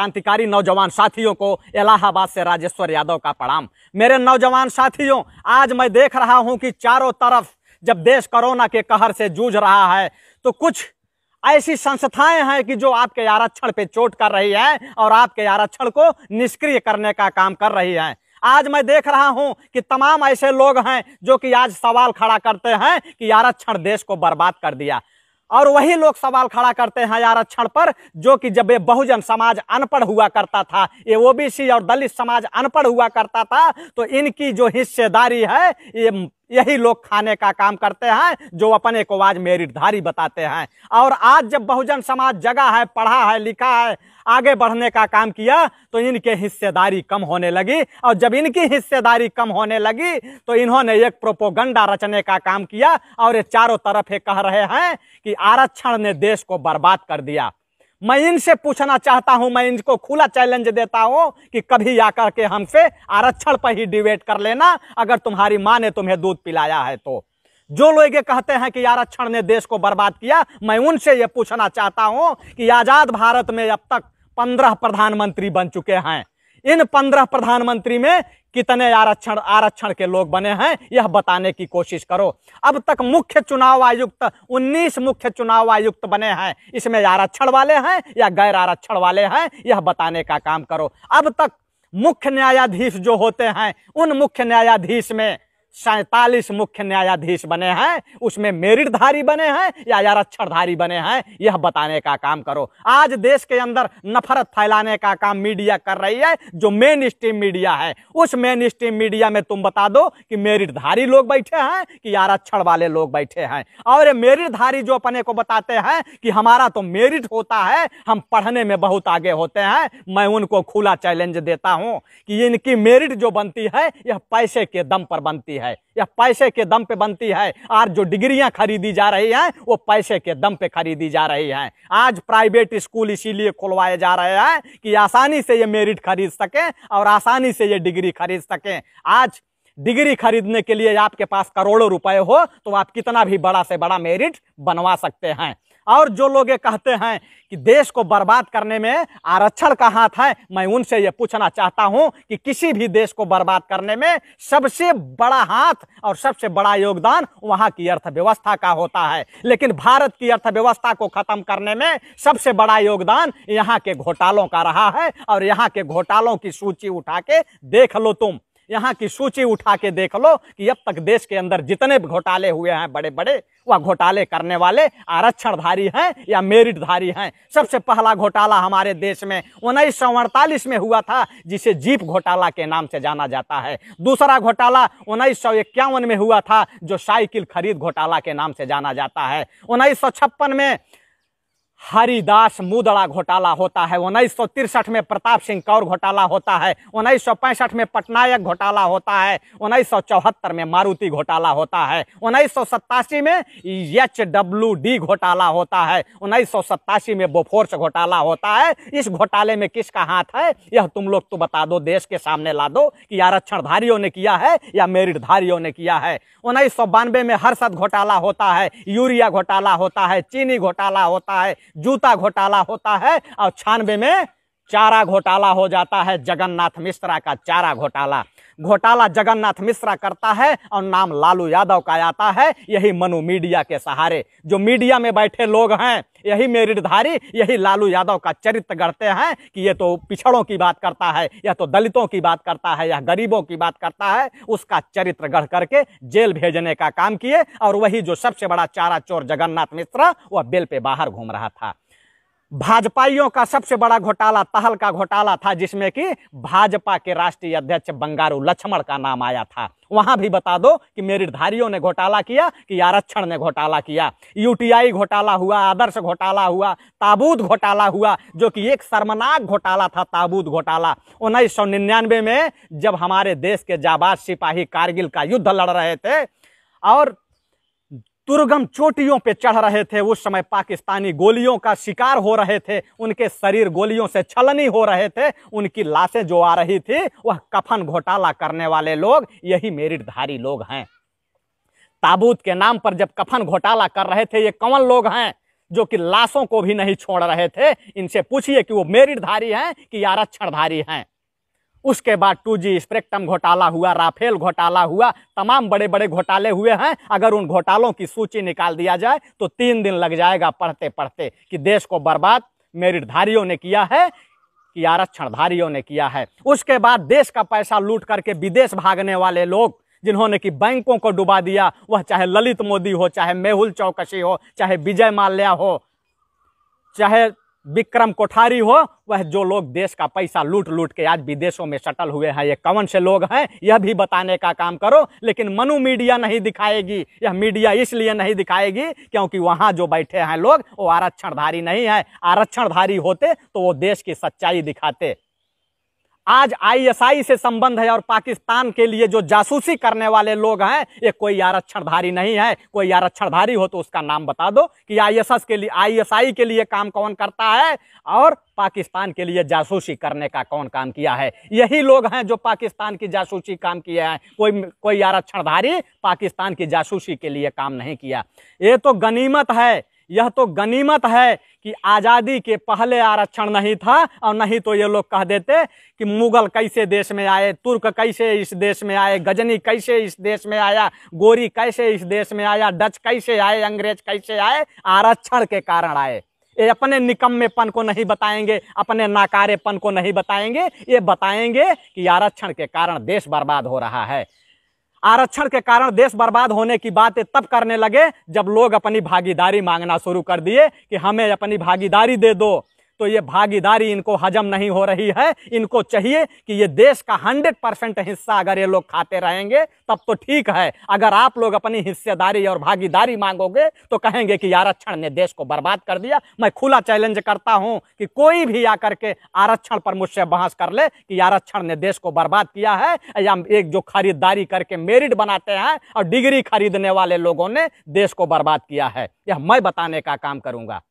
क्रांतिकारी नौजवान साथियों को इलाहाबाद से राजेश्वर यादव का प्रणाम। मेरे नौजवान साथियोों, आज मैं देख रहा हूं कि चारों तरफ जब देश कोरोना के कहर से जूझ रहा है तो कुछ ऐसी संस्थाएं हैं कि जो आपके आरक्षण पे चोट कर रही है और आपके आरक्षण को निष्क्रिय करने का काम कर रही है। आज मैं देख रहा हूं कि तमाम ऐसे लोग हैं जो कि आज सवाल खड़ा करते हैं कि आरक्षण देश को बर्बाद कर दिया, और वही लोग सवाल खड़ा करते हैं आरक्षण पर जो कि जब ये बहुजन समाज अनपढ़ हुआ करता था, ये ओबीसी और दलित समाज अनपढ़ हुआ करता था, तो इनकी जो हिस्सेदारी है यही लोग खाने का काम करते हैं जो अपने को आज मेरिटधारी बताते हैं। और आज जब बहुजन समाज जगा है, पढ़ा है, लिखा है, आगे बढ़ने का काम किया तो इनके हिस्सेदारी कम होने लगी, और जब इनकी हिस्सेदारी कम होने लगी तो इन्होंने एक प्रोपोगंडा रचने का काम किया और ये चारों तरफ ये कह रहे हैं कि आरक्षण ने देश को बर्बाद कर दिया। मैं इनसे पूछना चाहता हूं, मैं इनको खुला चैलेंज देता हूं कि कभी आकर के हमसे आरक्षण पर ही डिबेट कर लेना, अगर तुम्हारी मां ने तुम्हें दूध पिलाया है तो। जो लोग ये कहते हैं कि आरक्षण ने देश को बर्बाद किया, मैं उनसे ये पूछना चाहता हूं कि आजाद भारत में अब तक 15 प्रधानमंत्री बन चुके हैं। इन 15 प्रधानमंत्री में कितने आरक्षण के लोग बने हैं, यह बताने की कोशिश करो। अब तक मुख्य चुनाव आयुक्त 19 मुख्य चुनाव आयुक्त बने हैं, इसमें आरक्षण वाले हैं या गैर आरक्षण वाले हैं, यह बताने का काम करो। अब तक मुख्य न्यायाधीश जो होते हैं, उन मुख्य न्यायाधीश में 47 मुख्य न्यायाधीश बने हैं, उसमें मेरिटधारी बने हैं या आरक्षणधारी बने हैं, यह बताने का काम करो। आज देश के अंदर नफरत फैलाने का काम मीडिया कर रही है, जो मेन स्ट्रीम मीडिया है। उस मेन स्ट्रीम मीडिया में तुम बता दो कि मेरिटधारी लोग बैठे हैं कि आरक्षण वाले लोग बैठे हैं। और ये मेरिटधारी जो अपने को बताते हैं कि हमारा तो मेरिट होता है, हम पढ़ने में बहुत आगे होते हैं, मैं उनको खुला चैलेंज देता हूं कि इनकी मेरिट जो बनती है यह पैसे के दम पर बनती है, यह पैसे के दम पे बनती है। आज जो डिग्रियां खरीदी जा रही हैं वो पैसे के दम पे खरीदी जा रही हैं। आज प्राइवेट स्कूल इसीलिए खुलवाए जा रहे हैं कि आसानी से ये मेरिट खरीद सकें और आसानी से ये डिग्री खरीद सकें। आज डिग्री खरीदने के लिए आपके पास करोड़ों रुपए हो तो आप कितना भी बड़ा से बड़ा मेरिट बनवा सकते हैं। और जो लोग ये कहते हैं कि देश को बर्बाद करने में आरक्षण का हाथ है, मैं उनसे ये पूछना चाहता हूं कि किसी भी देश को बर्बाद करने में सबसे बड़ा हाथ और सबसे बड़ा योगदान वहां की अर्थव्यवस्था का होता है, लेकिन भारत की अर्थव्यवस्था को खत्म करने में सबसे बड़ा योगदान यहां के घोटालों का रहा है। और यहां के घोटालों की सूची उठा के देख लो, तुम यहां की सूची उठा के देख लो कि अब तक देश के अंदर जितने घोटाले हुए हैं बड़े बड़े, वह घोटाले करने वाले आरक्षणधारी हैं या मेरिटधारी हैं। सबसे पहला घोटाला हमारे देश में 1948 में हुआ था, जिसे जीप घोटाला के नाम से जाना जाता है। दूसरा घोटाला 1951 में हुआ था, जो साइकिल खरीद घोटाला के नाम से जाना जाता है। 1956 में हरिदास मुदड़ा घोटाला होता है। 1963 में प्रताप सिंह कौर घोटाला होता है। 1965 में पटनायक घोटाला होता है। 1974 में मारुति घोटाला होता है। 1987 में HWD घोटाला होता है। 1987 में बोफोर्स घोटाला होता है। इस घोटाले में किसका हाथ है, यह तुम लोग तो बता दो, देश के सामने ला दो कि आरक्षणधारियों ने किया है या मेरिटधारियों ने किया है। 1992 में हर्षद घोटाला होता है, यूरिया घोटाला होता है, चीनी घोटाला होता है, जूता घोटाला होता है, और 96 में चारा घोटाला हो जाता है, जगन्नाथ मिश्रा का चारा घोटाला जगन्नाथ मिश्रा करता है और नाम लालू यादव का आता है। यही मनु मीडिया के सहारे, जो मीडिया में बैठे लोग हैं, यही मेरिटधारी, यही लालू यादव का चरित्र गढ़ते हैं कि ये तो पिछड़ों की बात करता है, या तो दलितों की बात करता है, या गरीबों की बात करता है। उसका चरित्र गढ़ करके जेल भेजने का काम किए, और वही जो सबसे बड़ा चारा चोर जगन्नाथ मिश्रा, वह बेल पे बाहर घूम रहा था। भाजपाइयों का सबसे बड़ा घोटाला तहल का घोटाला था, जिसमें कि भाजपा के राष्ट्रीय अध्यक्ष बंगारू लक्ष्मण का नाम आया था। वहां भी बता दो कि मेरिटधारियों ने घोटाला किया कि आरक्षण ने घोटाला किया। यूटीआई घोटाला हुआ, आदर्श घोटाला हुआ, ताबूत घोटाला हुआ, जो कि एक शर्मनाक घोटाला था। ताबूत घोटाला 1999 में जब हमारे देश के जाबाज सिपाही कारगिल का युद्ध लड़ रहे थे और दुर्गम चोटियों पे चढ़ रहे थे, उस समय पाकिस्तानी गोलियों का शिकार हो रहे थे, उनके शरीर गोलियों से छलनी हो रहे थे, उनकी लाशें जो आ रही थी, वह कफन घोटाला करने वाले लोग यही मेरिटधारी लोग हैं। ताबूत के नाम पर जब कफन घोटाला कर रहे थे, ये कौन लोग हैं जो कि लाशों को भी नहीं छोड़ रहे थे, इनसे पूछिए कि वो मेरिटधारी हैं कि आरक्षणधारी हैं। उसके बाद 2G स्पेक्ट्रम घोटाला हुआ, राफेल घोटाला हुआ, तमाम बड़े बड़े घोटाले हुए हैं। अगर उन घोटालों की सूची निकाल दिया जाए तो 3 दिन लग जाएगा पढ़ते पढ़ते कि देश को बर्बाद मेरिटधारियों ने किया है कि आरक्षणधारियों ने किया है। उसके बाद देश का पैसा लूट करके विदेश भागने वाले लोग, जिन्होंने कि बैंकों को डुबा दिया, वह चाहे ललित मोदी हो, चाहे मेहुल चौकसी हो, चाहे विजय माल्या हो, चाहे विक्रम कोठारी हो, वह जो लोग देश का पैसा लूट लूट के आज विदेशों में सेटल हुए हैं, ये कौन से लोग हैं, यह भी बताने का काम करो। लेकिन मनु मीडिया नहीं दिखाएगी। यह मीडिया इसलिए नहीं दिखाएगी क्योंकि वहां जो बैठे हैं लोग वो आरक्षणधारी नहीं है। आरक्षणधारी होते तो वो देश की सच्चाई दिखाते। आज ISI से संबंध है और पाकिस्तान के लिए जो जासूसी करने वाले लोग हैं, ये कोई आरक्षणधारी नहीं है। कोई आरक्षणधारी हो तो उसका नाम बता दो कि ISI के लिए काम कौन करता है और पाकिस्तान के लिए जासूसी करने का कौन काम किया है। यही लोग हैं जो पाकिस्तान की जासूसी काम किए हैं। कोई आरक्षणधारी पाकिस्तान की जासूसी के लिए काम नहीं किया। ये तो गनीमत है, यह तो गनीमत है कि आज़ादी के पहले आरक्षण नहीं था, और नहीं तो ये लोग कह देते कि मुगल कैसे देश में आए, तुर्क कैसे इस देश में आए, गजनी कैसे इस देश में आया, गोरी कैसे इस देश में आया, डच कैसे आए, अंग्रेज कैसे आए, आरक्षण के कारण आए। ये अपने निकम्मेपन को नहीं बताएंगे, अपने नाकारेपन को नहीं बताएंगे, ये बताएंगे कि आरक्षण के कारण देश बर्बाद हो रहा है। आरक्षण के कारण देश बर्बाद होने की बातें तब करने लगे जब लोग अपनी भागीदारी मांगना शुरू कर दिए कि हमें अपनी भागीदारी दे दो। तो ये भागीदारी इनको हजम नहीं हो रही है। इनको चाहिए कि ये देश का 100% हिस्सा अगर ये लोग खाते रहेंगे तब तो ठीक है। अगर आप लोग अपनी हिस्सेदारी और भागीदारी मांगोगे तो कहेंगे कि आरक्षण ने देश को बर्बाद कर दिया। मैं खुला चैलेंज करता हूं कि कोई भी आकर के आरक्षण पर मुझसे बहस कर ले कि आरक्षण ने देश को बर्बाद किया है, या एक जो खरीदारी करके मेरिट बनाते हैं और डिग्री खरीदने वाले लोगों ने देश को बर्बाद किया है, यह मैं बताने का काम करूंगा।